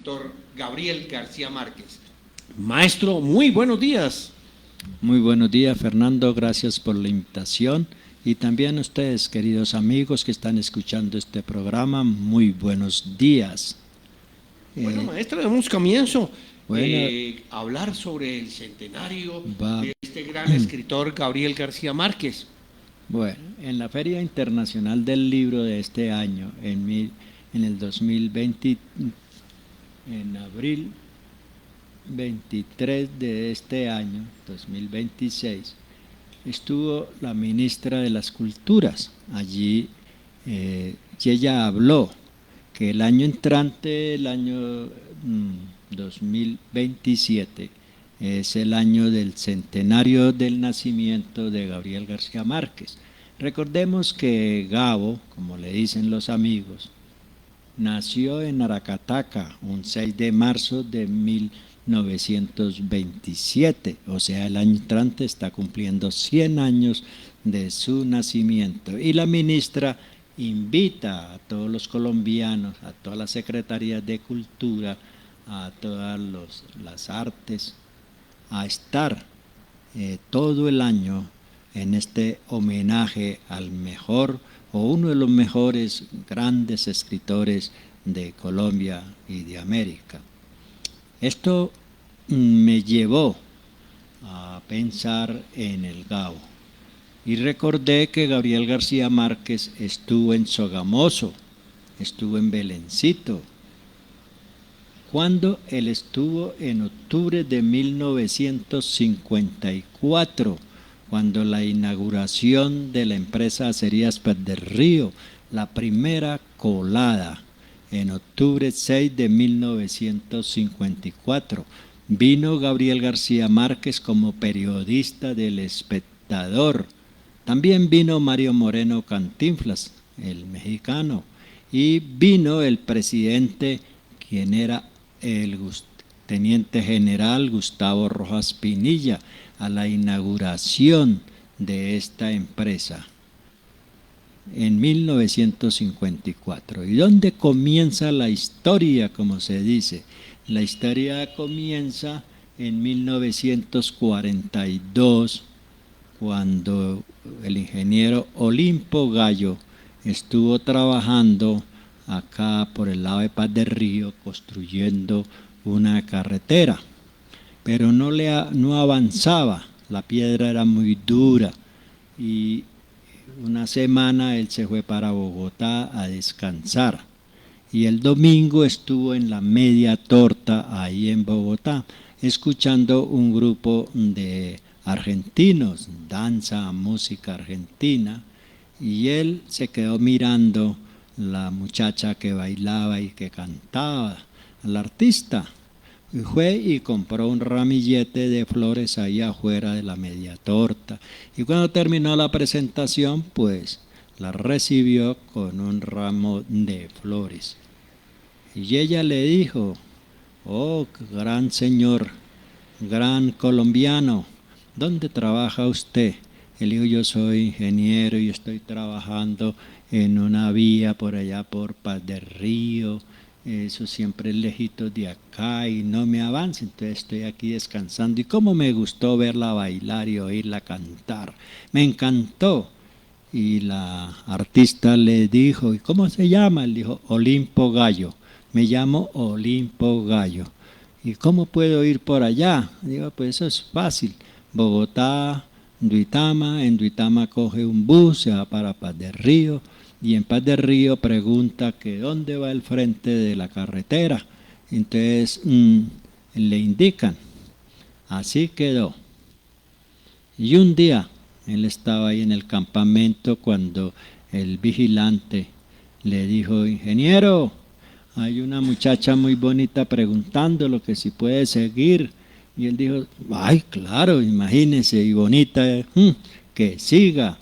escritor Gabriel García Márquez. Maestro, muy buenos días. Muy buenos días, Fernando, gracias por la invitación y también a ustedes, queridos amigos que están escuchando este programa, muy buenos días. Bueno, maestro, demos comienzo. Bueno, Hablar sobre el centenario va, de este gran escritor Gabriel García Márquez. bueno, en la Feria Internacional del Libro de este año, en el 2020, en abril 23 de este año, 2026, estuvo la ministra de las Culturas allí y ella habló que el año entrante, el año 2027, es el año del centenario del nacimiento de Gabriel García Márquez. Recordemos que Gabo, como le dicen los amigos, nació en Aracataca un 6 de marzo de 1927, o sea, el año entrante está cumpliendo 100 años de su nacimiento. Y la ministra invita a todos los colombianos, a todas las secretarías de cultura, a todas las artes, a estar todo el año en este homenaje al mejor o uno de los mejores grandes escritores de Colombia y de América. Esto me llevó a pensar en el Gabo y recordé que Gabriel García Márquez estuvo en Sogamoso, estuvo en Belencito. Cuando él estuvo en octubre de 1954, cuando la inauguración de la empresa Acerías Paz del Río, la primera colada, en octubre 6 de 1954, vino Gabriel García Márquez como periodista del Espectador. También vino Mario Moreno Cantinflas, el mexicano, y vino el presidente, quien era el teniente general Gustavo Rojas Pinilla, a la inauguración de esta empresa en 1954. ¿Y dónde comienza la historia, como se dice? La historia comienza en 1942, cuando el ingeniero Olimpo Gallo estuvo trabajando acá por el lado de Paz del Río, construyendo una carretera, pero no avanzaba, la piedra era muy dura y una semana él se fue para Bogotá a descansar y el domingo estuvo en la Media Torta ahí en Bogotá escuchando un grupo de argentinos, danza, música argentina, y él se quedó mirando la muchacha que bailaba y que cantaba, al artista. Y fue y compró un ramillete de flores ahí afuera de la Media Torta. Y cuando terminó la presentación, pues la recibió con un ramo de flores. Y ella le dijo: oh, gran señor, gran colombiano, ¿dónde trabaja usted? Él dijo: yo soy ingeniero y estoy trabajando en una vía por allá por Paz del Río. Eso siempre es lejitos de acá y no me avanza, entonces estoy aquí descansando. Y cómo me gustó verla bailar y oírla cantar, me encantó. Y la artista le dijo: ¿y cómo se llama? Él dijo: Olimpo Gallo, me llamo Olimpo Gallo. ¿Y cómo puedo ir por allá? Digo: pues eso es fácil, Bogotá, Duitama, en Duitama coge un bus, se va para Paz del Río, y en Paz del Río pregunta que dónde va el frente de la carretera. Entonces le indican. Así quedó. Y un día él estaba ahí en el campamento cuando el vigilante le dijo: ingeniero, hay una muchacha muy bonita preguntándolo que si puede seguir. Y él dijo: ay, claro, imagínese, y bonita, que siga.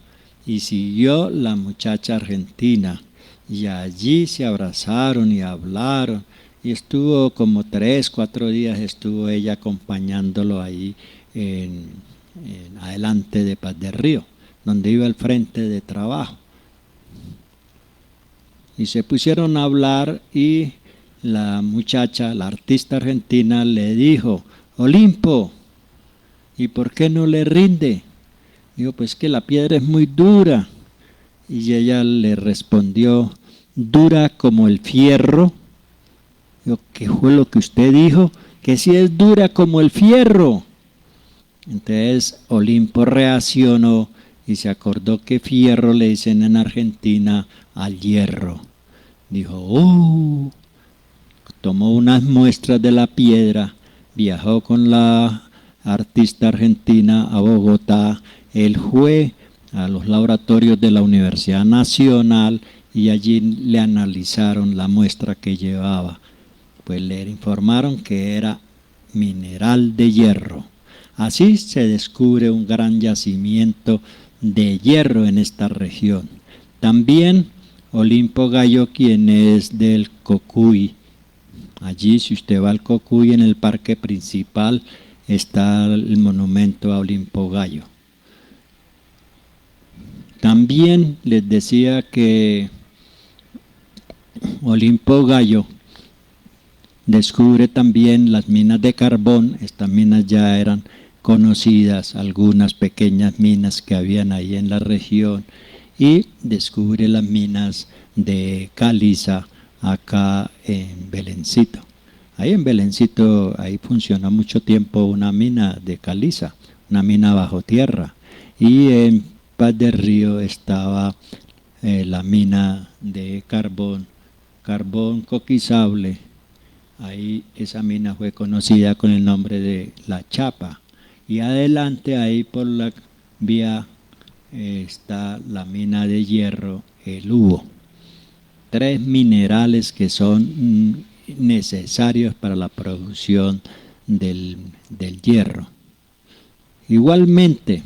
Y siguió la muchacha argentina, y allí se abrazaron y hablaron, y estuvo como 3, 4 días, estuvo ella acompañándolo ahí en adelante de Paz del Río, donde iba al frente de trabajo. Y se pusieron a hablar y la muchacha, la artista argentina, le dijo: Olimpo, ¿y por qué no le rinde? Dijo: pues que la piedra es muy dura. Y ella le respondió: dura como el fierro. Dijo: ¿qué fue lo que usted dijo? Que si es dura como el fierro. Entonces Olimpo reaccionó y se acordó que fierro le dicen en Argentina al hierro. Dijo: tomó unas muestras de la piedra, viajó con la artista argentina a Bogotá. Él fue a los laboratorios de la Universidad Nacional y allí le analizaron la muestra que llevaba. Pues le informaron que era mineral de hierro. Así se descubre un gran yacimiento de hierro en esta región. También Olimpo Gallo, quien es del Cocuy. Allí, si usted va al Cocuy, en el parque principal, está el monumento a Olimpo Gallo. También les decía que Olimpo Gallo descubre también las minas de carbón. Estas minas ya eran conocidas, algunas pequeñas minas que habían ahí en la región, y descubre las minas de caliza acá en Belencito. Ahí en Belencito, ahí funcionó mucho tiempo una mina de caliza, una mina bajo tierra, y en Paz del Río estaba la mina de carbón coquizable. Ahí esa mina fue conocida con el nombre de La Chapa. Y adelante, ahí por la vía, está la mina de hierro El Hugo. 3 minerales que son necesarios para la producción del hierro. Igualmente,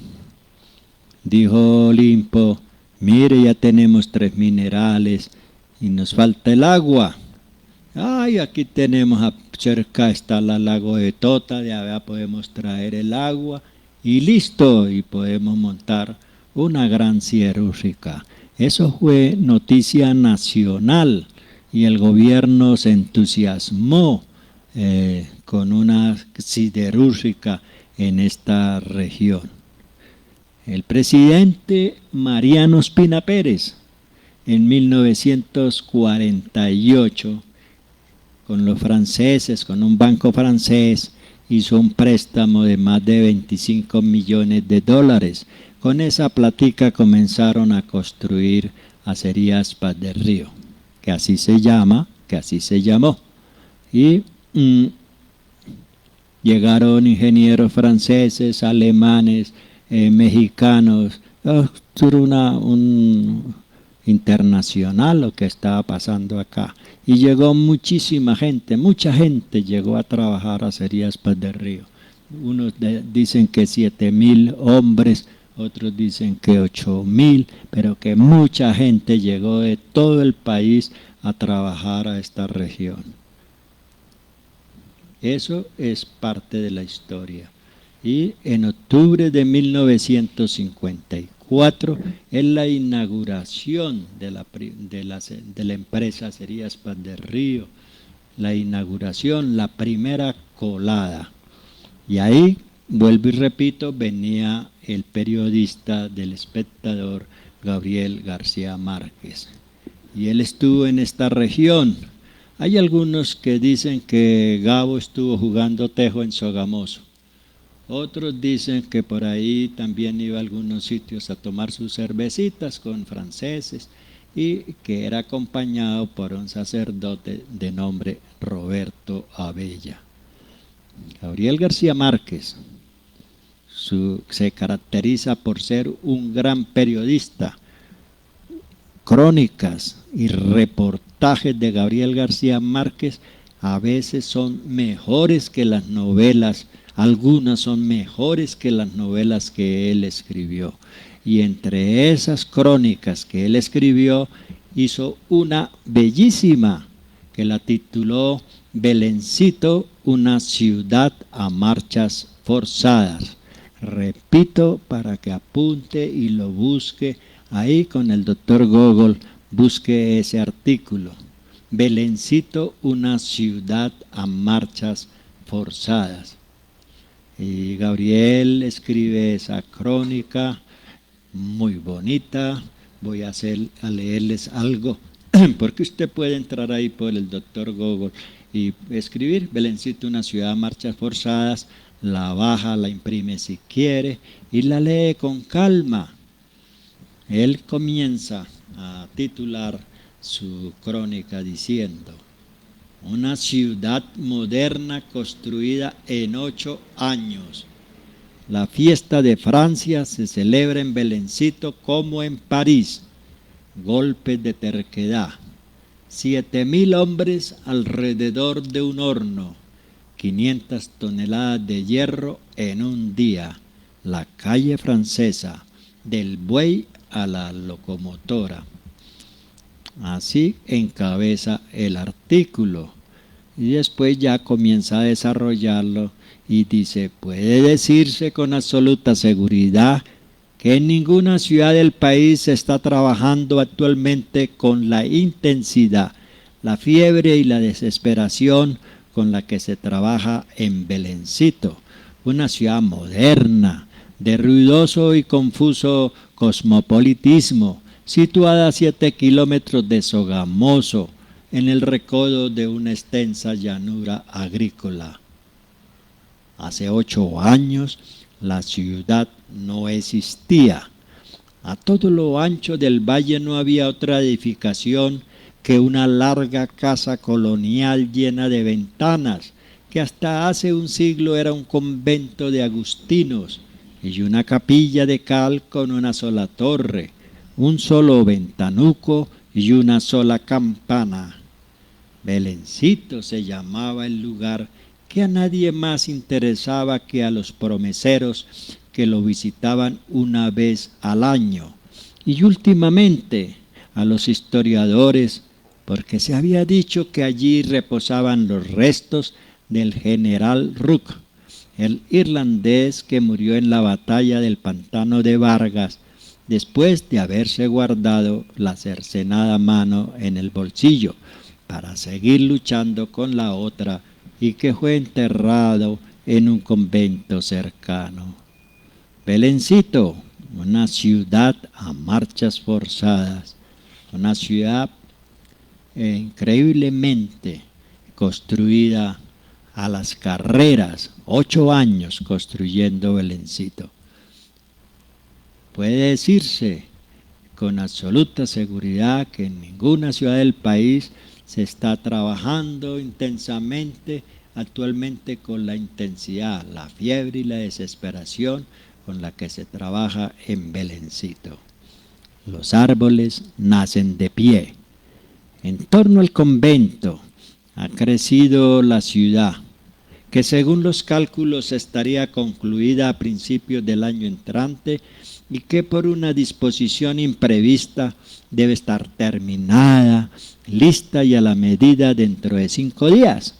dijo Olimpo: mire, ya tenemos 3 minerales y nos falta el agua. Ay, aquí tenemos, cerca está el lago de Tota, de allá podemos traer el agua y listo, y podemos montar una gran siderúrgica. Eso fue noticia nacional y el gobierno se entusiasmó con una siderúrgica en esta región. El presidente Mariano Ospina Pérez, en 1948, con los franceses, con un banco francés, hizo un préstamo de más de 25 millones de dólares. Con esa plática comenzaron a construir Acerías Paz del Río, que así se llamó. Y llegaron ingenieros franceses, alemanes, mexicanos. Era un internacional lo que estaba pasando acá. Y llegó muchísima gente, mucha gente llegó a trabajar a Acerías Paz del Río. Unos dicen que 7,000 hombres, otros dicen que 8,000, pero que mucha gente llegó de todo el país a trabajar a esta región. Eso es parte de la historia. Y en octubre de 1954 es la inauguración de la empresa Acerías Paz del Río, la inauguración, la primera colada. Y ahí, vuelvo y repito, venía el periodista del Espectador, Gabriel García Márquez. Y él estuvo en esta región. Hay algunos que dicen que Gabo estuvo jugando tejo en Sogamoso. Otros dicen que por ahí también iba a algunos sitios a tomar sus cervecitas con franceses y que era acompañado por un sacerdote de nombre Roberto Abella. Gabriel García Márquez se caracteriza por ser un gran periodista. Crónicas y reportajes de Gabriel García Márquez a veces son mejores que las novelas. Algunas son mejores que las novelas que él escribió. Y entre esas crónicas que él escribió, hizo una bellísima que la tituló Belencito, una ciudad a marchas forzadas. Repito para que apunte y lo busque ahí con el doctor Google, busque ese artículo. Belencito, una ciudad a marchas forzadas. Y Gabriel escribe esa crónica muy bonita. Voy a leerles algo, porque usted puede entrar ahí por el doctor Google y escribir Belencito, una ciudad a marchas forzadas, la baja, la imprime si quiere y la lee con calma. Él comienza a titular su crónica diciendo: una ciudad moderna construida en 8 años. La fiesta de Francia se celebra en Belencito como en París. Golpes de terquedad. 7.000 hombres alrededor de un horno. 500 toneladas de hierro en un día. La calle francesa, del buey a la locomotora. Así encabeza el artículo y después ya comienza a desarrollarlo y dice: puede decirse con absoluta seguridad que en ninguna ciudad del país se está trabajando actualmente con la intensidad, la fiebre y la desesperación con la que se trabaja en Belencito, una ciudad moderna, de ruidoso y confuso cosmopolitismo, situada a 7 kilómetros de Sogamoso, en el recodo de una extensa llanura agrícola. Hace 8 años la ciudad no existía. A todo lo ancho del valle no había otra edificación que una larga casa colonial llena de ventanas, que hasta hace un siglo era un convento de agustinos, y una capilla de cal con una sola torre, un solo ventanuco y una sola campana. Belencito se llamaba el lugar, que a nadie más interesaba que a los promeseros que lo visitaban una vez al año, y últimamente a los historiadores, porque se había dicho que allí reposaban los restos del general Rooke, el irlandés que murió en la batalla del Pantano de Vargas, después de haberse guardado la cercenada mano en el bolsillo para seguir luchando con la otra, y que fue enterrado en un convento cercano. Belencito, una ciudad a marchas forzadas, una ciudad increíblemente construida a las carreras, 8 años construyendo Belencito. Puede decirse con absoluta seguridad que en ninguna ciudad del país se está trabajando intensamente actualmente con la intensidad, la fiebre y la desesperación con la que se trabaja en Belencito. Los árboles nacen de pie. En torno al convento ha crecido la ciudad, que según los cálculos estaría concluida a principios del año entrante y que por una disposición imprevista debe estar terminada, lista y a la medida dentro de 5 días.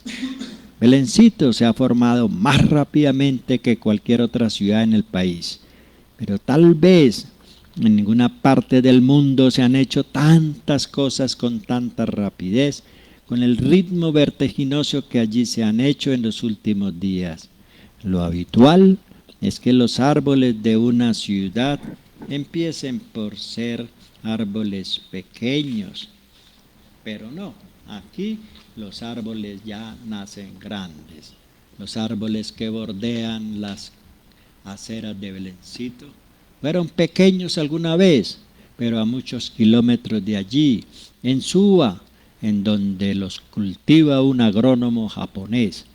Belencito se ha formado más rápidamente que cualquier otra ciudad en el país, pero tal vez en ninguna parte del mundo se han hecho tantas cosas con tanta rapidez, con el ritmo vertiginoso que allí se han hecho en los últimos días. Lo habitual es que los árboles de una ciudad empiecen por ser árboles pequeños, pero no, aquí los árboles ya nacen grandes. Los árboles que bordean las aceras de Belencito fueron pequeños alguna vez, pero a muchos kilómetros de allí, en Suba, en donde los cultiva un agrónomo japonés,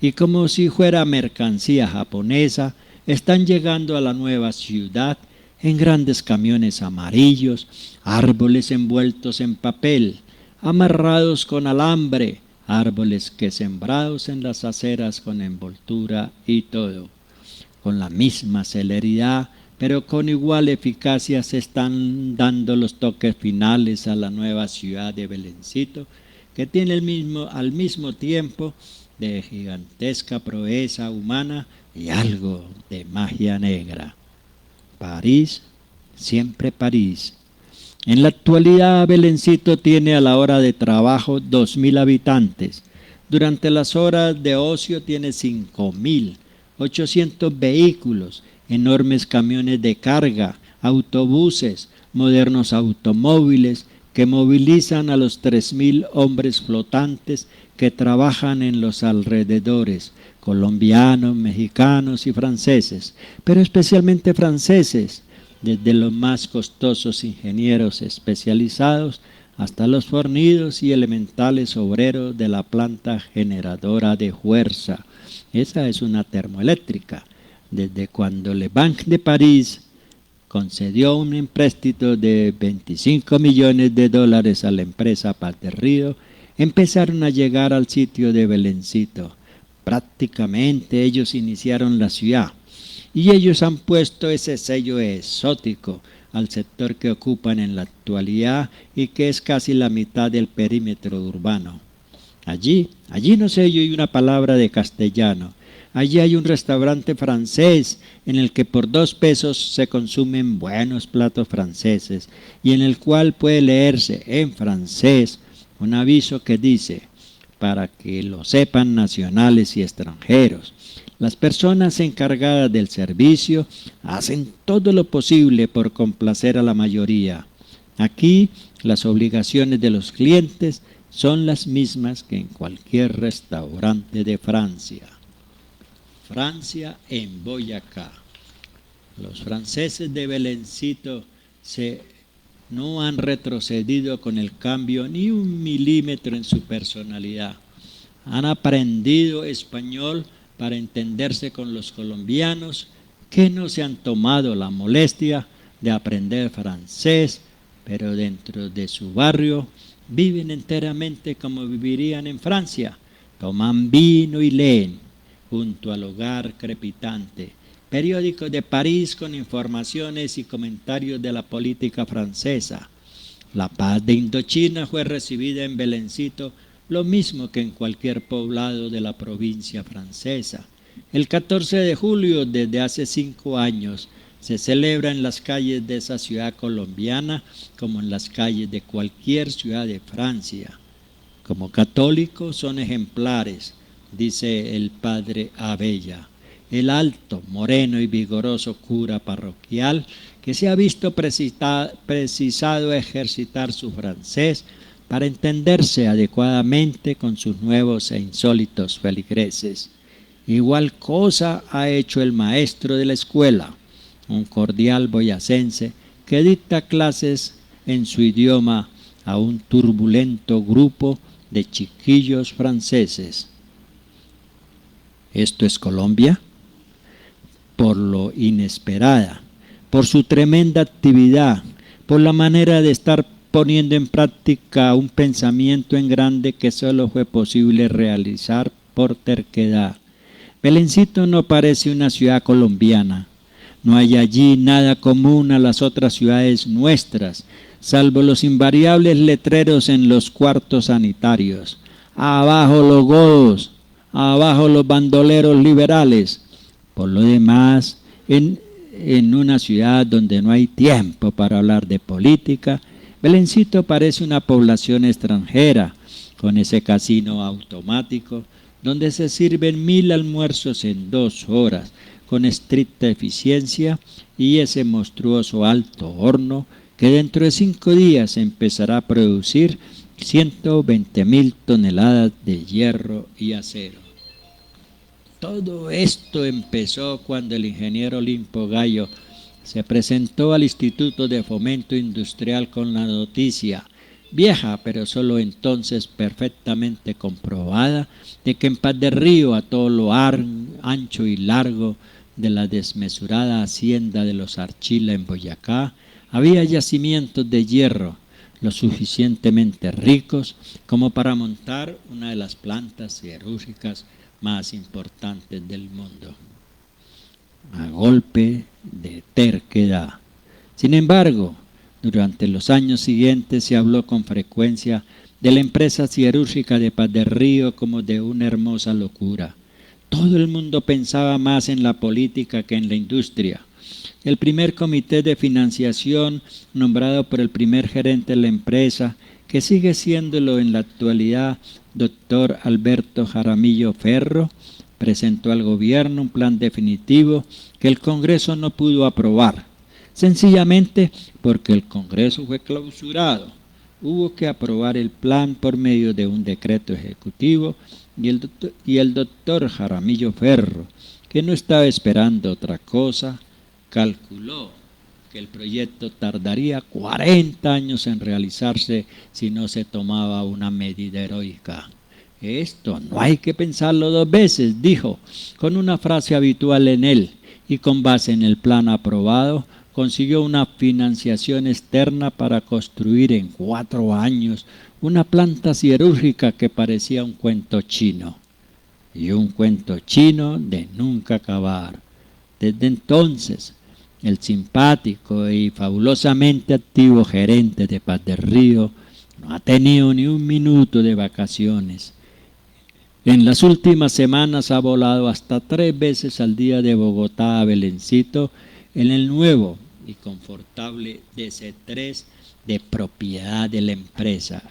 y como si fuera mercancía japonesa, están llegando a la nueva ciudad en grandes camiones amarillos, árboles envueltos en papel, amarrados con alambre, árboles que sembrados en las aceras con envoltura y todo. Con la misma celeridad, pero con igual eficacia se están dando los toques finales a la nueva ciudad de Belencito, que tiene al mismo tiempo de gigantesca proeza humana y algo de magia negra. París, siempre París. En la actualidad, Belencito tiene a la hora de trabajo 2.000 habitantes. Durante las horas de ocio tiene 5.000, 800 vehículos, enormes camiones de carga, autobuses, modernos automóviles que movilizan a los 3.000 hombres flotantes que trabajan en los alrededores, colombianos, mexicanos y franceses, pero especialmente franceses, desde los más costosos ingenieros especializados hasta los fornidos y elementales obreros de la planta generadora de fuerza. Esa es una termoeléctrica. Desde cuando Le Banque de París concedió un empréstito de 25 millones de dólares a la empresa Paz de Río, empezaron a llegar al sitio de Belencito. Prácticamente ellos iniciaron la ciudad y ellos han puesto ese sello exótico al sector que ocupan en la actualidad y que es casi la mitad del perímetro urbano. Allí no se oye una palabra de castellano. Allí hay un restaurante francés en el que por 2 pesos se consumen buenos platos franceses y en el cual puede leerse en francés un aviso que dice: para que lo sepan nacionales y extranjeros, las personas encargadas del servicio hacen todo lo posible por complacer a la mayoría. Aquí las obligaciones de los clientes son las mismas que en cualquier restaurante de Francia. Francia en Boyacá. Los franceses de Belencito no han retrocedido con el cambio ni 1 milímetro en su personalidad. Han aprendido español para entenderse con los colombianos, que no se han tomado la molestia de aprender francés, pero dentro de su barrio viven enteramente como vivirían en Francia. Toman vino y leen, junto al hogar crepitante, periódicos de París con informaciones y comentarios de la política francesa. La paz de Indochina fue recibida en Belencito lo mismo que en cualquier poblado de la provincia francesa. El 14 de julio, desde hace 5 años, se celebra en las calles de esa ciudad colombiana como en las calles de cualquier ciudad de Francia. Como católicos son ejemplares, dice el padre Abella, el alto, moreno y vigoroso cura parroquial que se ha visto precisado a ejercitar su francés para entenderse adecuadamente con sus nuevos e insólitos feligreses. Igual cosa ha hecho el maestro de la escuela, un cordial boyacense que dicta clases en su idioma a un turbulento grupo de chiquillos franceses. ¿Esto es Colombia? Por lo inesperada, por su tremenda actividad, por la manera de estar poniendo en práctica un pensamiento en grande que solo fue posible realizar por terquedad. Belencito no parece una ciudad colombiana. No hay allí nada común a las otras ciudades nuestras, salvo los invariables letreros en los cuartos sanitarios. Abajo los godos, abajo los bandoleros liberales. Por lo demás, en una ciudad donde no hay tiempo para hablar de política, Belencito parece una población extranjera, con ese casino automático, donde se sirven 1000 almuerzos en 2 horas, con estricta eficiencia, y ese monstruoso alto horno que dentro de 5 días empezará a producir 120.000 toneladas de hierro y acero. Todo esto empezó cuando el ingeniero Olimpo Gallo se presentó al Instituto de Fomento Industrial con la noticia, vieja pero solo entonces perfectamente comprobada, de que en Paz de Río, a todo lo ancho y largo de la desmesurada hacienda de los Archila en Boyacá, había yacimientos de hierro lo suficientemente ricos como para montar una de las plantas siderúrgicas más importantes del mundo, a golpe de terquedad. Sin embargo, durante los años siguientes se habló con frecuencia de la empresa siderúrgica de Paz de Río como de una hermosa locura. Todo el mundo pensaba más en la política que en la industria. el primer comité de financiación nombrado por el primer gerente de la empresa, que sigue siéndolo en la actualidad, doctor Alberto Jaramillo Ferro, presentó al gobierno un plan definitivo que el Congreso no pudo aprobar, sencillamente porque el Congreso fue clausurado. Hubo que aprobar el plan por medio de un decreto ejecutivo y el doctor Jaramillo Ferro, que no estaba esperando otra cosa, calculó que el proyecto tardaría 40 años en realizarse si no se tomaba una medida heroica. Esto no hay que pensarlo dos veces, dijo, con una frase habitual en él, y con base en el plan aprobado, consiguió una financiación externa para construir en 4 años una planta siderúrgica que parecía un cuento chino, y un cuento chino de nunca acabar. Desde entonces, el simpático y fabulosamente activo gerente de Paz del Río no ha tenido ni un minuto de vacaciones. En las últimas semanas ha volado hasta 3 veces al día de Bogotá a Belencito en el nuevo y confortable DC-3 de propiedad de la empresa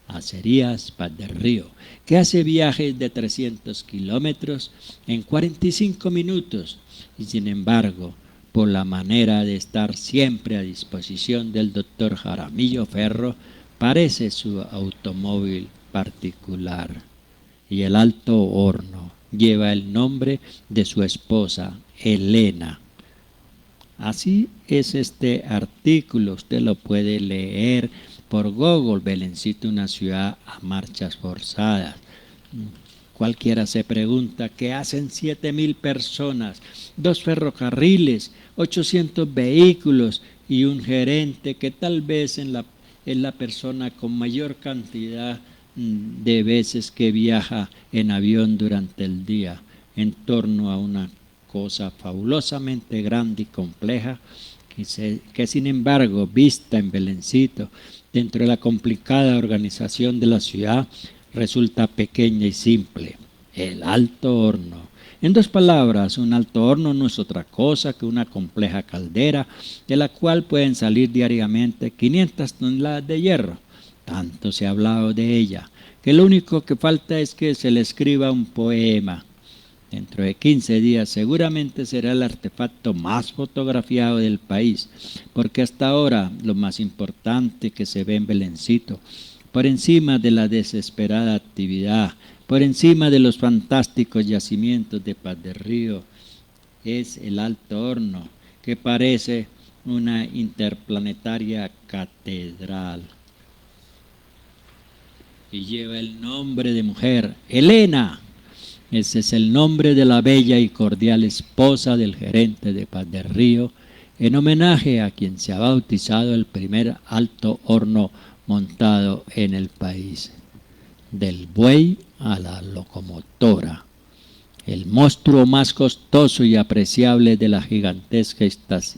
Acerías Paz del Río, que hace viajes de 300 kilómetros en 45 minutos y sin embargo, por la manera de estar siempre a disposición del doctor Jaramillo Ferro, parece su automóvil particular. Y el Alto Horno lleva el nombre de su esposa, Elena. Así es este artículo, usted lo puede leer por Google, Belencito, una ciudad a marchas forzadas. Cualquiera se pregunta, ¿qué hacen 7.000 personas, 2 ferrocarriles, 800 vehículos y un gerente que tal vez es la persona con mayor cantidad de veces que viaja en avión durante el día, en torno a una cosa fabulosamente grande y compleja, que sin embargo, vista en Belencito, dentro de la complicada organización de la ciudad, resulta pequeña y simple? El Alto Horno. En 2 palabras, un alto horno no es otra cosa que una compleja caldera de la cual pueden salir diariamente 500 toneladas de hierro. Tanto se ha hablado de ella, que lo único que falta es que se le escriba un poema. Dentro de 15 días seguramente será el artefacto más fotografiado del país, porque hasta ahora lo más importante que se ve en Belencito, por encima de la desesperada actividad, por encima de los fantásticos yacimientos de Paz del Río, es el Alto Horno, que parece una interplanetaria catedral. Y lleva el nombre de mujer, Elena. Ese es el nombre de la bella y cordial esposa del gerente de Paz del Río, en homenaje a quien se ha bautizado el primer alto horno montado en el país. Del buey a la locomotora, el monstruo más costoso y apreciable de la gigantesca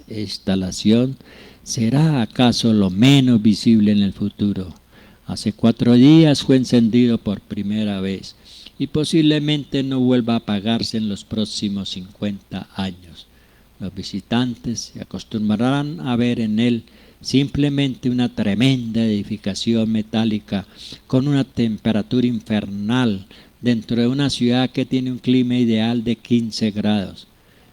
instalación, ¿será acaso lo menos visible en el futuro? Hace 4 días fue encendido por primera vez y posiblemente no vuelva a apagarse en los próximos 50 años. Los visitantes se acostumbrarán a ver en él simplemente una tremenda edificación metálica con una temperatura infernal dentro de una ciudad que tiene un clima ideal de 15 grados.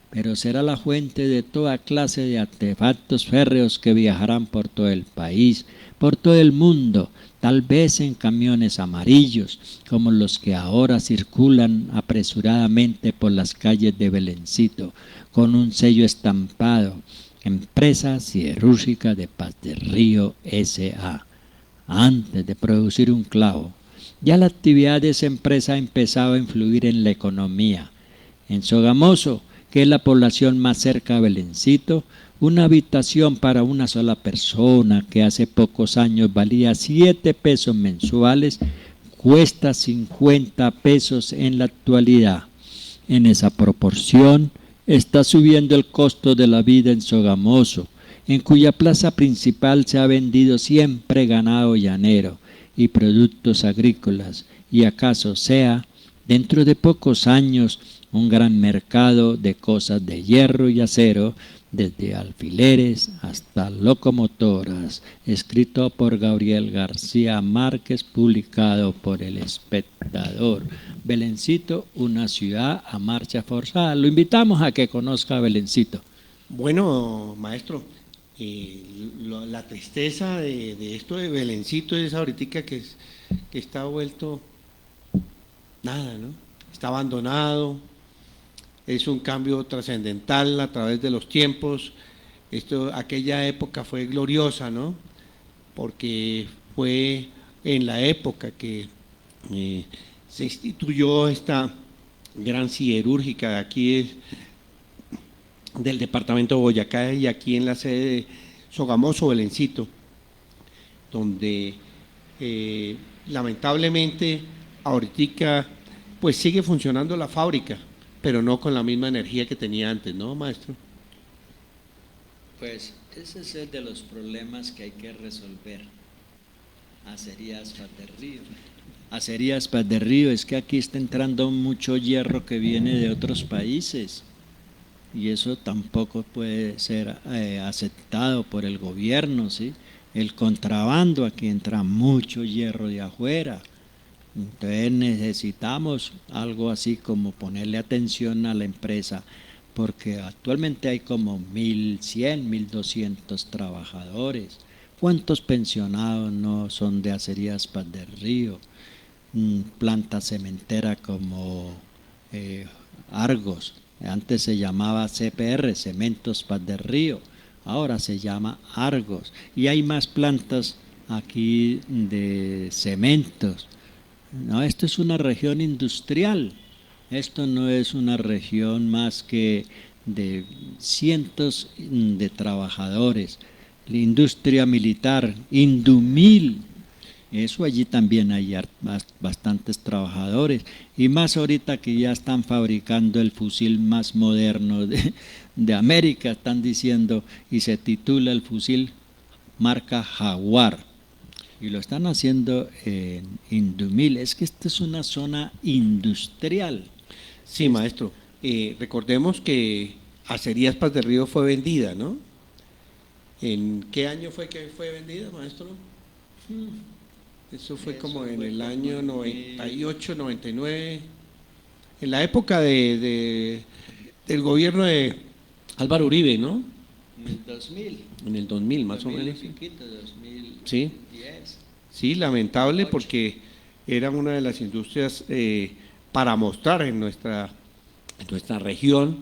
Pero será la fuente de toda clase de artefactos férreos que viajarán por todo el país, por todo el mundo, tal vez en camiones amarillos, como los que ahora circulan apresuradamente por las calles de Belencito, con un sello estampado, Empresa Siderúrgica de Paz del Río S.A. Antes de producir un clavo, ya la actividad de esa empresa ha empezado a influir en la economía. En Sogamoso, que es la población más cerca a Belencito, una habitación para una sola persona que hace pocos años valía 7 pesos mensuales, cuesta 50 pesos en la actualidad. En esa proporción está subiendo el costo de la vida en Sogamoso, en cuya plaza principal se ha vendido siempre ganado llanero y productos agrícolas, y acaso sea, dentro de pocos años, un gran mercado de cosas de hierro y acero, desde alfileres hasta locomotoras, escrito por Gabriel García Márquez, publicado por El Espectador. Belencito, una ciudad a marcha forzada. Lo invitamos a que conozca Belencito. Bueno, maestro, la tristeza de esto de Belencito es ahorita que está vuelto nada, ¿no? Está abandonado, es un cambio trascendental a través de los tiempos. Aquella época fue gloriosa, ¿no? Porque fue en la época que se instituyó esta gran siderúrgica de aquí del departamento de Boyacá y aquí en la sede de Sogamoso, Belencito, donde lamentablemente ahorita pues sigue funcionando la fábrica, pero no con la misma energía que tenía antes, ¿no, maestro? Pues ese es el de los problemas que hay que resolver. Acerías Paz de Río. Acerías Paz de Río, es que aquí está entrando mucho hierro que viene de otros países y eso tampoco puede ser aceptado por el gobierno, ¿sí? El contrabando, aquí entra mucho hierro de afuera. Entonces necesitamos algo así como ponerle atención a la empresa, porque actualmente hay como 1.100, 1.200 trabajadores. ¿Cuántos pensionados no son de Acerías Paz del Río? Planta cementera como Argos, antes se llamaba CPR, Cementos Paz del Río, ahora se llama Argos. Y hay más plantas aquí de cementos. No, esto es una región industrial, esto no es una región más que de cientos de trabajadores. La industria militar, Indumil, eso allí también hay bastantes trabajadores, y más ahorita que ya están fabricando el fusil más moderno de América, están diciendo, y se titula el fusil marca Jaguar. Y lo están haciendo en Indumil. Es que esta es una zona industrial. Sí, maestro. Recordemos que Acerías Paz del Río fue vendida, ¿no? ¿En qué año fue que fue vendida, maestro? Eso fue como en el año 98, 99, en la época del gobierno de Álvaro Uribe, ¿no? En el 2000. En el 2000, más o menos. 2010. Sí. Sí, lamentable porque era una de las industrias para mostrar en nuestra región,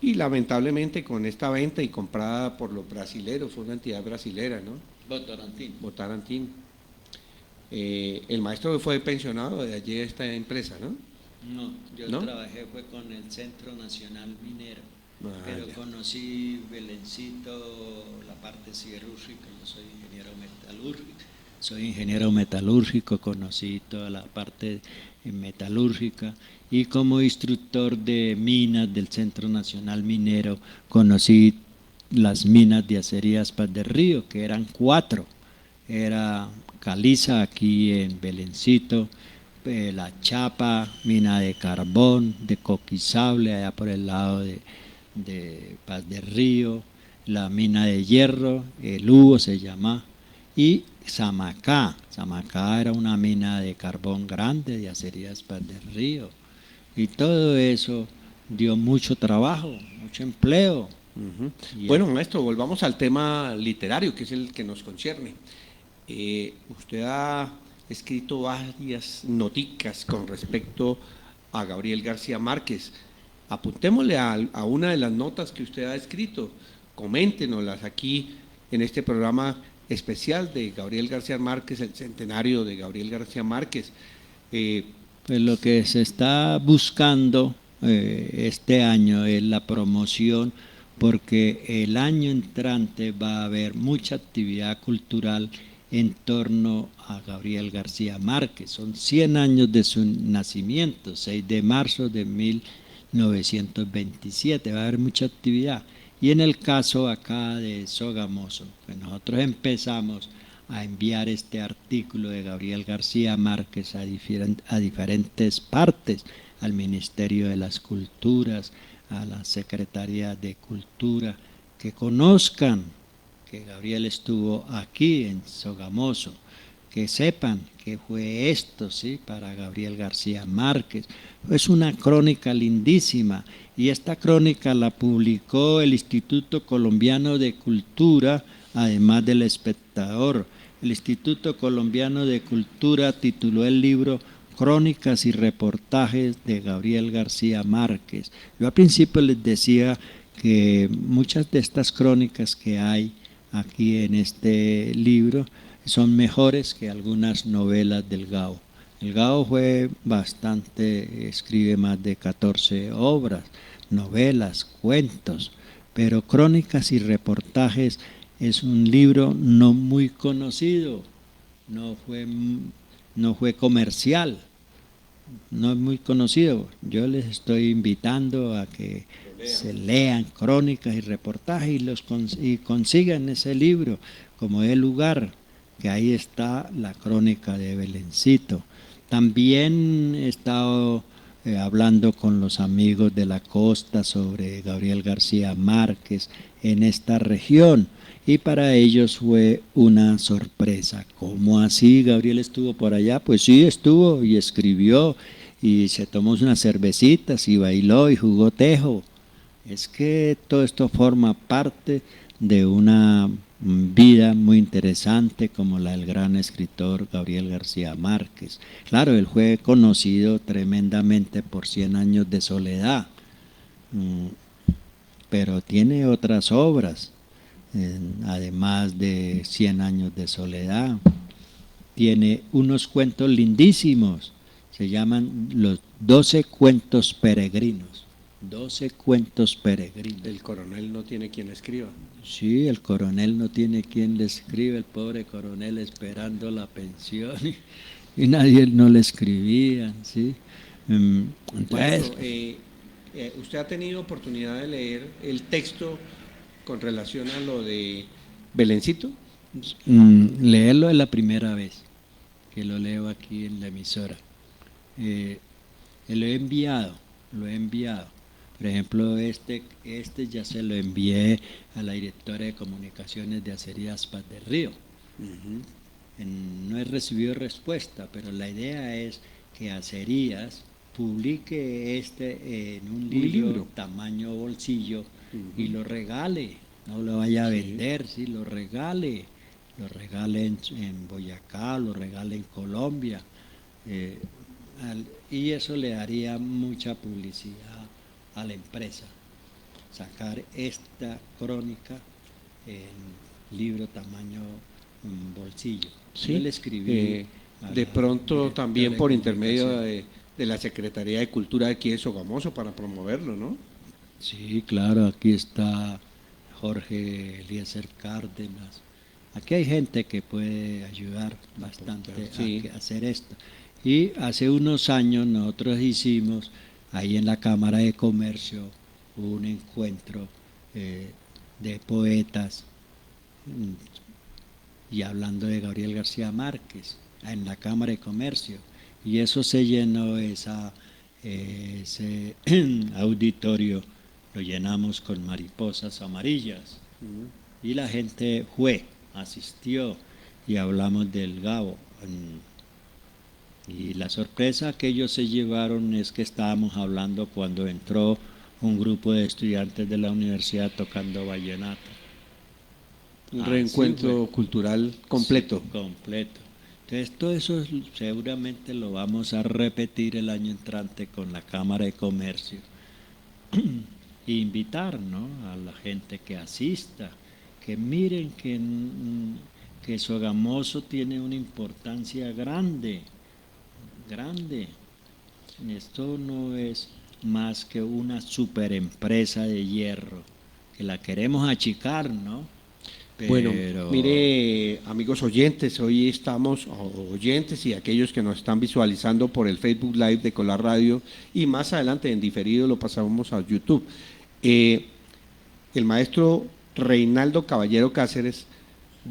y lamentablemente con esta venta y comprada por los brasileros, fue una entidad brasilera, ¿no? Votorantim. El maestro fue pensionado de allí de esta empresa, ¿no? No, yo trabajé fue con el Centro Nacional Minero, pero conocí Belencito, la parte siderúrgica. Yo soy ingeniero metalúrgico, conocí toda la parte metalúrgica, y como instructor de minas del Centro Nacional Minero conocí las minas de Acerías Paz del Río, que eran 4. Era Caliza aquí en Belencito, La Chapa, mina de carbón, de coquizable allá por el lado de Paz del Río, la mina de hierro, el Hugo se llama, y Samacá. Samacá era una mina de carbón grande de Acerías Paz del Río, y todo eso dio mucho trabajo, mucho empleo. Bueno, maestro, volvamos al tema literario, que es el que nos concierne. Usted ha escrito varias noticas con respecto a Gabriel García Márquez. Apuntémosle a una de las notas que usted ha escrito, coméntenoslas aquí en este programa especial de Gabriel García Márquez, el centenario de Gabriel García Márquez. Pues lo que se está buscando este año es la promoción, porque el año entrante va a haber mucha actividad cultural en torno a Gabriel García Márquez. Son 100 años de su nacimiento, 6 de marzo de 1927, va a haber mucha actividad. Y en el caso acá de Sogamoso, pues nosotros empezamos a enviar este artículo de Gabriel García Márquez a diferentes partes, al Ministerio de las Culturas, a la Secretaría de Cultura, que conozcan que Gabriel estuvo aquí en Sogamoso, que sepan que fue esto, ¿sí? Para Gabriel García Márquez. Es una crónica lindísima y esta crónica la publicó el Instituto Colombiano de Cultura, además del Espectador. El Instituto Colombiano de Cultura tituló el libro Crónicas y reportajes de Gabriel García Márquez. Yo al principio les decía que muchas de estas crónicas que hay aquí en este libro son mejores que algunas novelas del Gao. El Gao fue bastante, escribe más de 14 obras, novelas, cuentos, pero Crónicas y reportajes es un libro no muy conocido, no fue comercial, no es muy conocido. Yo les estoy invitando a que se lean Crónicas y reportajes y consigan ese libro como El Lugar, que ahí está la crónica de Belencito. También he estado hablando con los amigos de la costa sobre Gabriel García Márquez en esta región y para ellos fue una sorpresa. ¿Cómo así Gabriel estuvo por allá? Pues sí, estuvo y escribió y se tomó unas cervecitas y bailó y jugó tejo. Es que todo esto forma parte de una vida muy interesante como la del gran escritor Gabriel García Márquez. Claro, él fue conocido tremendamente por 100 años de soledad, pero tiene otras obras, además de 100 años de soledad. Tiene unos cuentos lindísimos, se llaman los 12 cuentos peregrinos. 12 cuentos peregrinos. El coronel no tiene quien escriba. Sí, el coronel no tiene quien le escribe, el pobre coronel esperando la pensión y nadie no le escribía, ¿sí? Entonces, ¿usted ha tenido oportunidad de leer el texto con relación a lo de Belencito? Leerlo es la primera vez que lo leo aquí en la emisora. Lo he enviado. Por ejemplo, este ya se lo envié a la directora de comunicaciones de Acerías Aspas del Río. No he recibido respuesta, pero la idea es que Acerías publique en un libro tamaño bolsillo y lo regale, no lo vaya a vender, sí, lo regale en Boyacá, lo regale en Colombia, y eso le daría mucha publicidad a la empresa, sacar esta crónica en libro tamaño bolsillo. Sí. Yo le escribí de pronto también por intermedio de la Secretaría de Cultura de aquí de Sogamoso para promoverlo, ¿no? Sí, claro, aquí está Jorge Eliezer Cárdenas. Aquí hay gente que puede ayudar bastante a hacer esto. Y hace unos años nosotros hicimos ahí en la Cámara de Comercio un encuentro de poetas y hablando de Gabriel García Márquez en la Cámara de Comercio. Y eso se llenó, ese auditorio lo llenamos con mariposas amarillas. Y la gente asistió y hablamos del Gabo. Y la sorpresa que ellos se llevaron es que estábamos hablando cuando entró un grupo de estudiantes de la universidad tocando vallenato. Un reencuentro cultural completo. Sí, completo. Entonces todo eso seguramente lo vamos a repetir el año entrante con la Cámara de Comercio. E invitar, ¿no?, a la gente que asista, que miren que Sogamoso tiene una importancia grande. Esto no es más que una superempresa de hierro, que la queremos achicar, ¿no? Pero... Bueno, mire, amigos oyentes, hoy estamos, oyentes y aquellos que nos están visualizando por el Facebook Live de Colar Radio y más adelante en diferido lo pasamos a YouTube. El maestro Reinaldo Caballero Cáceres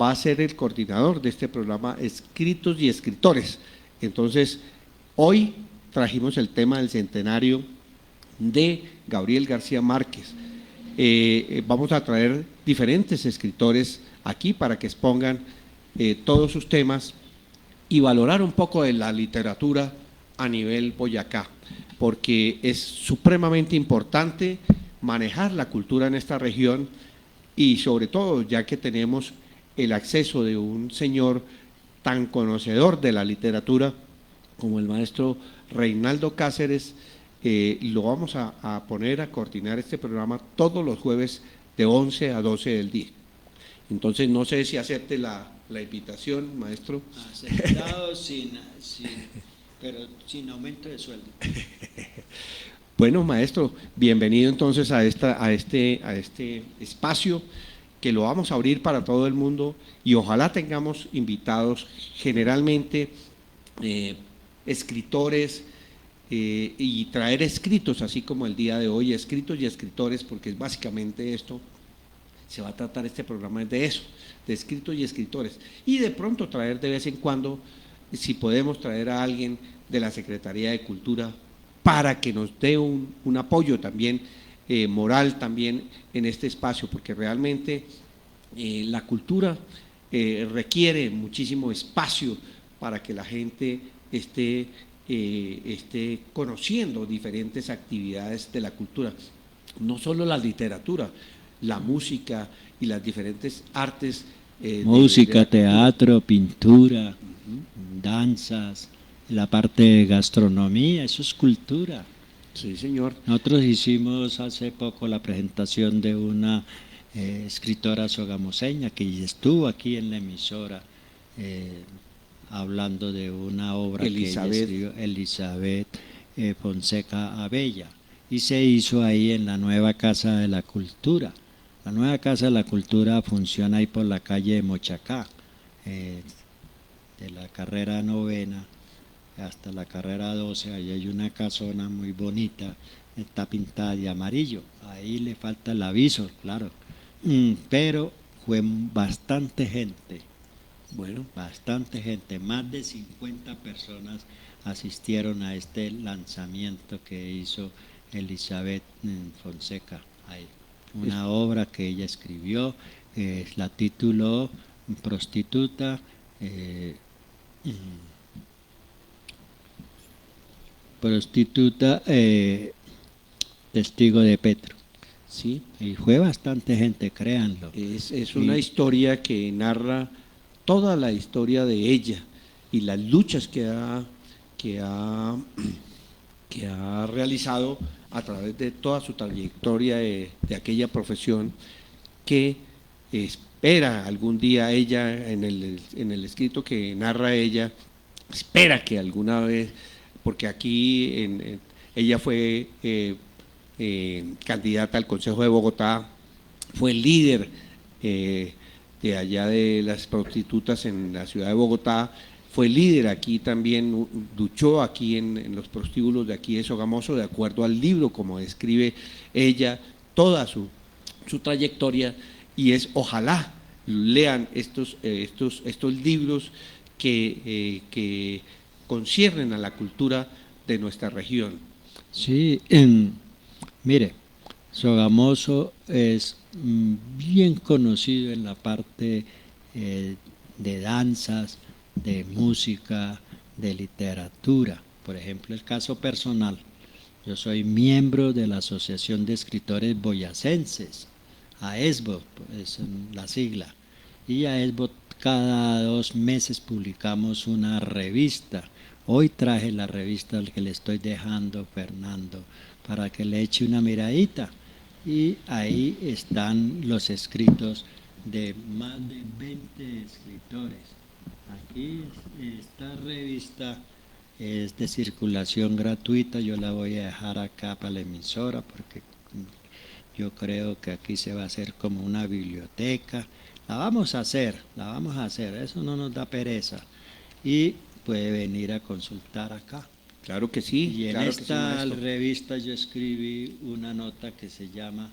va a ser el coordinador de este programa Escritos y Escritores. Entonces, hoy trajimos el tema del centenario de Gabriel García Márquez. Vamos a traer diferentes escritores aquí para que expongan todos sus temas y valorar un poco de la literatura a nivel Boyacá, porque es supremamente importante manejar la cultura en esta región y sobre todo ya que tenemos el acceso de un señor tan conocedor de la literatura como el maestro Reinaldo Cáceres. Lo vamos a poner a coordinar este programa todos los jueves de 11 a 12 del día. Entonces, no sé si acepte la invitación, maestro. Aceptado pero sin aumento de sueldo. Bueno, maestro, bienvenido entonces a este espacio que lo vamos a abrir para todo el mundo y ojalá tengamos invitados generalmente escritores y traer escritos, así como el día de hoy, escritos y escritores, porque es básicamente esto, se va a tratar este programa de eso, de escritos y escritores. Y de pronto traer de vez en cuando, si podemos traer a alguien de la Secretaría de Cultura para que nos dé un apoyo también moral también en este espacio, porque realmente la cultura requiere muchísimo espacio para que la gente esté conociendo diferentes actividades de la cultura, no solo la literatura, la música y las diferentes artes. Música, teatro, pintura, danzas, la parte de gastronomía, eso es cultura. Sí, señor. Nosotros hicimos hace poco la presentación de una escritora sogamoseña que estuvo aquí en la emisora hablando de una obra que ella escribió, Elizabeth Fonseca Abella, y se hizo ahí en la nueva Casa de la Cultura. La nueva Casa de la Cultura funciona ahí por la calle de Mochacá, de la carrera 9 hasta la carrera 12, ahí hay una casona muy bonita, está pintada de amarillo, ahí le falta el aviso, claro, pero fue bastante gente, bastante gente, más de 50 personas asistieron a este lanzamiento que hizo Elizabeth Fonseca ahí. Una obra que ella escribió, la tituló Prostituta, testigo de Petro. Sí. Y fue bastante gente, créanlo. Es una historia que narra toda la historia de ella y las luchas que ha realizado a través de toda su trayectoria de aquella profesión, que espera algún día ella, en el escrito que narra ella, espera que alguna vez, porque aquí ella fue candidata al Consejo de Bogotá, fue líder de allá de las prostitutas en la ciudad de Bogotá, fue líder aquí también, luchó aquí en los prostíbulos de aquí de Sogamoso, de acuerdo al libro, como describe ella, toda su trayectoria, y ojalá lean estos libros que conciernen a la cultura de nuestra región. Sí, mire, Sogamoso es bien conocido en la parte de danzas, de música, de literatura. Por ejemplo, el caso personal. Yo soy miembro de la Asociación de Escritores Boyacenses, AESBO, es la sigla. Y AESBO cada 2 meses publicamos una revista. Hoy traje la revista que le estoy dejando, Fernando, para que le eche una miradita. Y ahí están los escritos de más de 20 escritores. Aquí esta revista es de circulación gratuita, yo la voy a dejar acá para la emisora porque yo creo que aquí se va a hacer como una biblioteca. La vamos a hacer, eso no nos da pereza. Y puede venir a consultar acá. Claro que sí. Y en claro esta revista yo escribí una nota que se llama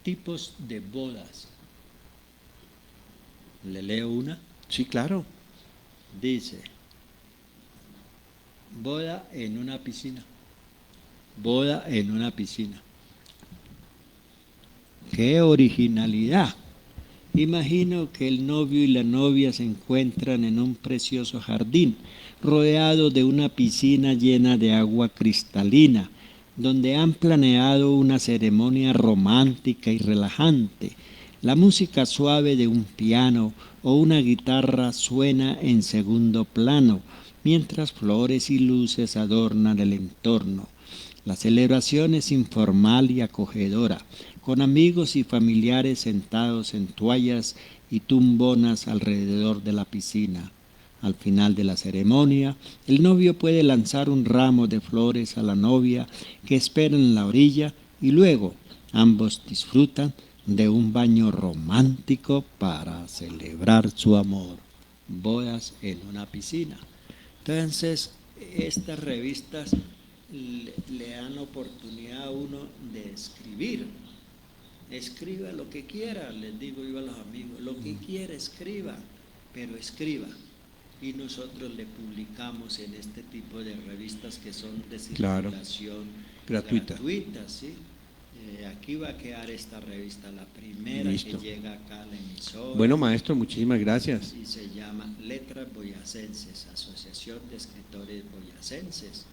Tipos de bodas. ¿Le leo una? Sí, claro. Dice, boda en una piscina. Boda en una piscina. ¡Qué originalidad! Imagino que el novio y la novia se encuentran en un precioso jardín, rodeado de una piscina llena de agua cristalina, donde han planeado una ceremonia romántica y relajante. La música suave de un piano o una guitarra suena en segundo plano, mientras flores y luces adornan el entorno. La celebración es informal y acogedora, con amigos y familiares sentados en toallas y tumbonas alrededor de la piscina. Al final de la ceremonia, el novio puede lanzar un ramo de flores a la novia que espera en la orilla y luego ambos disfrutan de un baño romántico para celebrar su amor. Bodas en una piscina. Entonces, estas revistas le dan oportunidad a uno de escribir. Escriba lo que quiera, les digo yo a los amigos, lo que quiera escriba, pero escriba. Y nosotros le publicamos en este tipo de revistas que son de circulación gratuita, ¿sí? Aquí va a quedar esta revista, la primera que llega acá a la emisora. Bueno, maestro, muchísimas gracias. Y se llama Letras Boyacenses, Asociación de Escritores Boyacenses.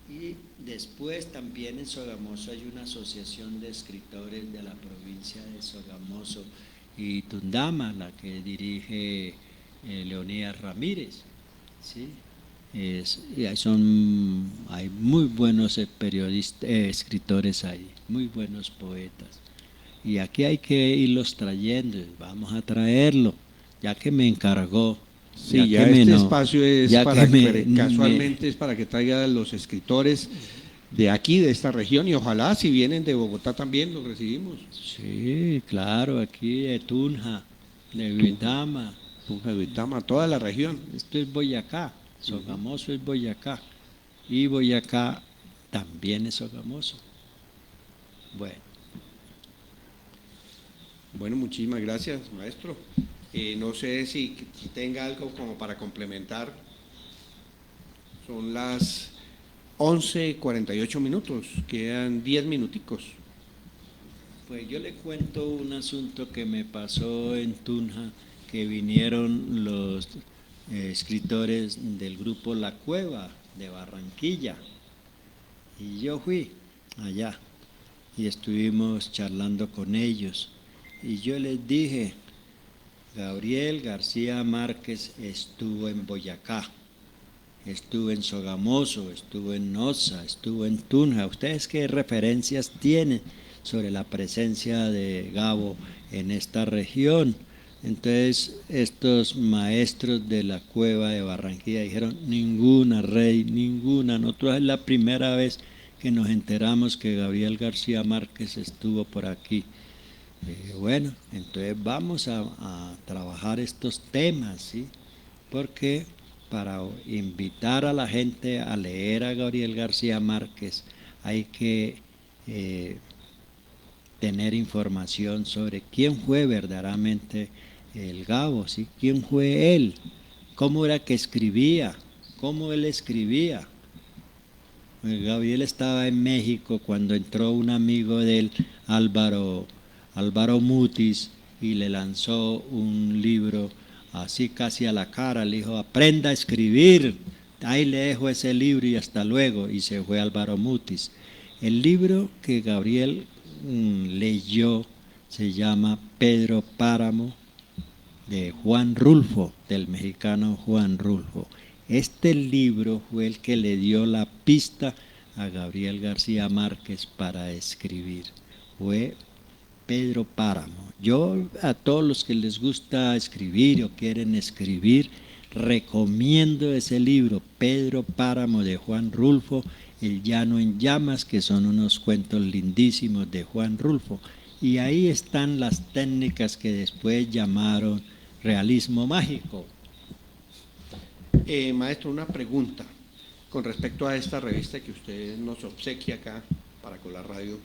Y después también en Sogamoso hay una asociación de escritores de la provincia de Sogamoso y Tundama, la que dirige Leonidas Ramírez, ¿sí? Hay muy buenos periodistas, escritores ahí, muy buenos poetas. Y aquí hay que irlos trayendo, vamos a traerlo, ya que me encargó. Sí, ya este espacio es para casualmente es para que traiga a los escritores de aquí, de esta región, y ojalá si vienen de Bogotá también los recibimos. Sí, claro, aquí de Tunja, de Huitama. Tunja, Huitama, toda la región. Esto es Boyacá, Sogamoso es Boyacá, y Boyacá también es Sogamoso. Bueno, muchísimas gracias, maestro. No sé si tenga algo como para complementar. Son las 11:48, quedan 10 minuticos. Pues yo le cuento un asunto que me pasó en Tunja, que vinieron los escritores del grupo La Cueva de Barranquilla, y yo fui allá y estuvimos charlando con ellos, y yo les dije: Gabriel García Márquez estuvo en Boyacá, estuvo en Sogamoso, estuvo en Noza, estuvo en Tunja. ¿Ustedes qué referencias tienen sobre la presencia de Gabo en esta región? Entonces estos maestros de la Cueva de Barranquilla dijeron: ninguna, rey, ninguna. Nosotros es la primera vez que nos enteramos que Gabriel García Márquez estuvo por aquí. Bueno, entonces vamos a trabajar estos temas, ¿sí? Porque para invitar a la gente a leer a Gabriel García Márquez hay que tener información sobre quién fue verdaderamente el Gabo, ¿sí? ¿Quién fue él? ¿Cómo era que escribía? ¿Cómo él escribía? Gabriel estaba en México cuando entró un amigo de él, Álvaro Mutis, y le lanzó un libro así casi a la cara, le dijo: aprenda a escribir, ahí le dejo ese libro y hasta luego, y se fue Álvaro Mutis. El libro que Gabriel leyó se llama Pedro Páramo, de Juan Rulfo, del mexicano Juan Rulfo. Este libro fue el que le dio la pista a Gabriel García Márquez para escribir, fue Pedro Páramo. Yo a todos los que les gusta escribir o quieren escribir, recomiendo ese libro, Pedro Páramo, de Juan Rulfo, El Llano en Llamas, que son unos cuentos lindísimos de Juan Rulfo. Y ahí están las técnicas que después llamaron realismo mágico. Maestro, una pregunta con respecto a esta revista que usted nos obsequia acá para Colar Radio.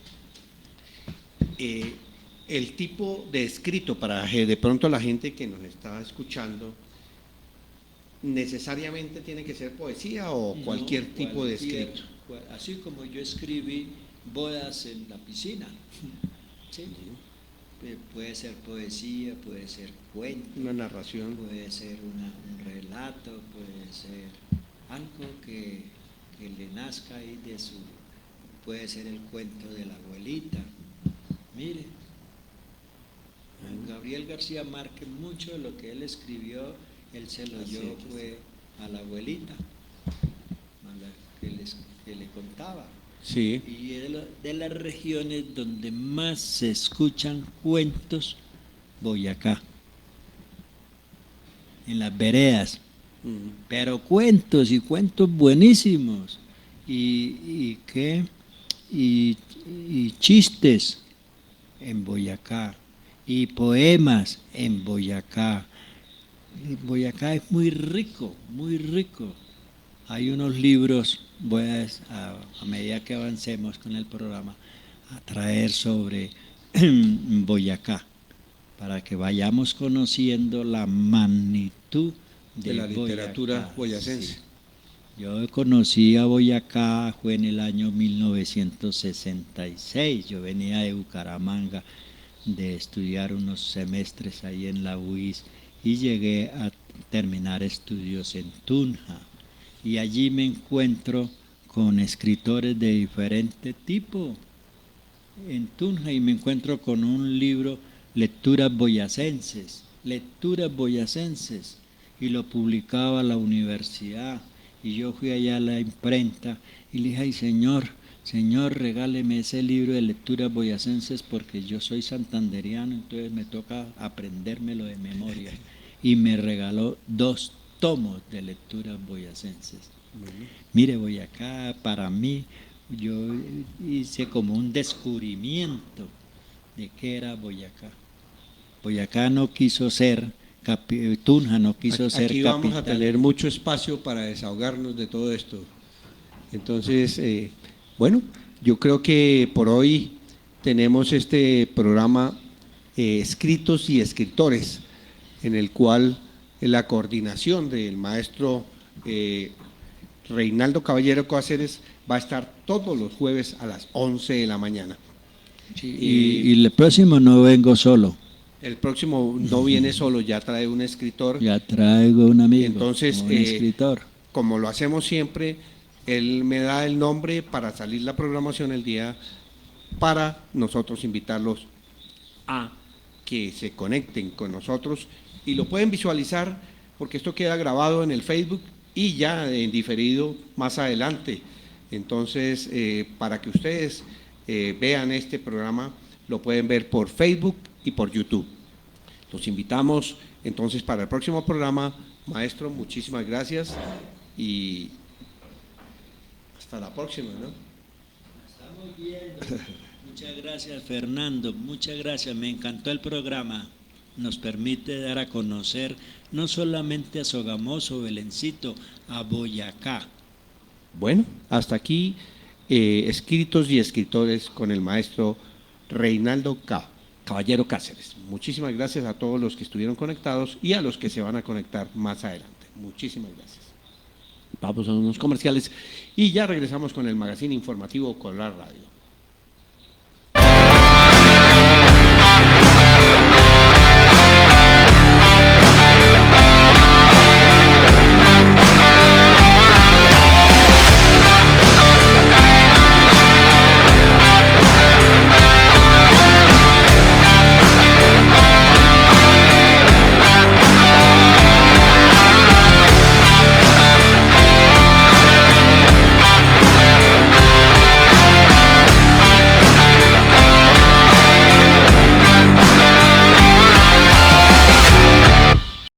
El tipo de escrito, para de pronto la gente que nos está escuchando, ¿necesariamente tiene que ser poesía o cualquier tipo de escrito? Así como yo escribí Bodas en la piscina. ¿Sí? puede ser poesía, puede ser cuento, Una narración. puede ser un relato, puede ser algo que le nazca ahí puede ser el cuento de la abuelita. Mire, Gabriel García Márquez, mucho de lo que él escribió, él se lo dio fue a la abuelita, que le contaba. Sí. Y de las regiones donde más se escuchan cuentos, Boyacá, en las veredas, pero cuentos y cuentos buenísimos, y chistes en Boyacá, y poemas en Boyacá. Boyacá es muy rico, muy rico. Hay unos libros, voy a medida que avancemos con el programa, a traer sobre Boyacá, para que vayamos conociendo la magnitud de la literatura Boyacá. boyacense. Sí. Yo conocí a Boyacá, fue en el año 1966, yo venía de Bucaramanga de estudiar unos semestres ahí en la UIS y llegué a terminar estudios en Tunja. Y allí me encuentro con escritores de diferente tipo en Tunja, y me encuentro con un libro, Lecturas Boyacenses, y lo publicaba la universidad, y yo fui allá a la imprenta y le dije: ay, señor, regáleme ese libro de Lecturas Boyacenses porque yo soy santanderiano, entonces me toca aprendérmelo de memoria. Y me regaló 2 tomos de Lecturas Boyacenses. Mire, Boyacá, para mí, yo hice como un descubrimiento de qué era Boyacá. Boyacá no quiso ser, Tunja no quiso ser Aquí capital. vamos a tener mucho espacio para desahogarnos de todo esto. Entonces, bueno, yo creo que por hoy tenemos este programa Escritos y Escritores, en el cual la coordinación del maestro Reinaldo Caballero Cáceres va a estar todos los jueves a las 11 de la mañana. Sí, y el próximo no vengo solo. El próximo no viene solo, ya trae un escritor. Ya traigo un amigo, entonces, un escritor. Como lo hacemos siempre, él me da el nombre para salir la programación el día, para nosotros invitarlos a que se conecten con nosotros y lo pueden visualizar porque esto queda grabado en el Facebook y ya en diferido más adelante. Entonces, para que ustedes vean este programa, lo pueden ver por Facebook y por YouTube. Los invitamos entonces para el próximo programa. Maestro, muchísimas gracias y hasta la próxima, ¿no? Estamos viendo. Muchas gracias, Fernando, muchas gracias, me encantó el programa. Nos permite dar a conocer no solamente a Sogamoso, Belencito, a Boyacá. Bueno, hasta aquí Escritos y Escritores con el maestro Reinaldo Caballero Cáceres. Muchísimas gracias a todos los que estuvieron conectados y a los que se van a conectar más adelante. Muchísimas gracias. Vamos a unos comerciales y ya regresamos con el magazine informativo Colar Radio.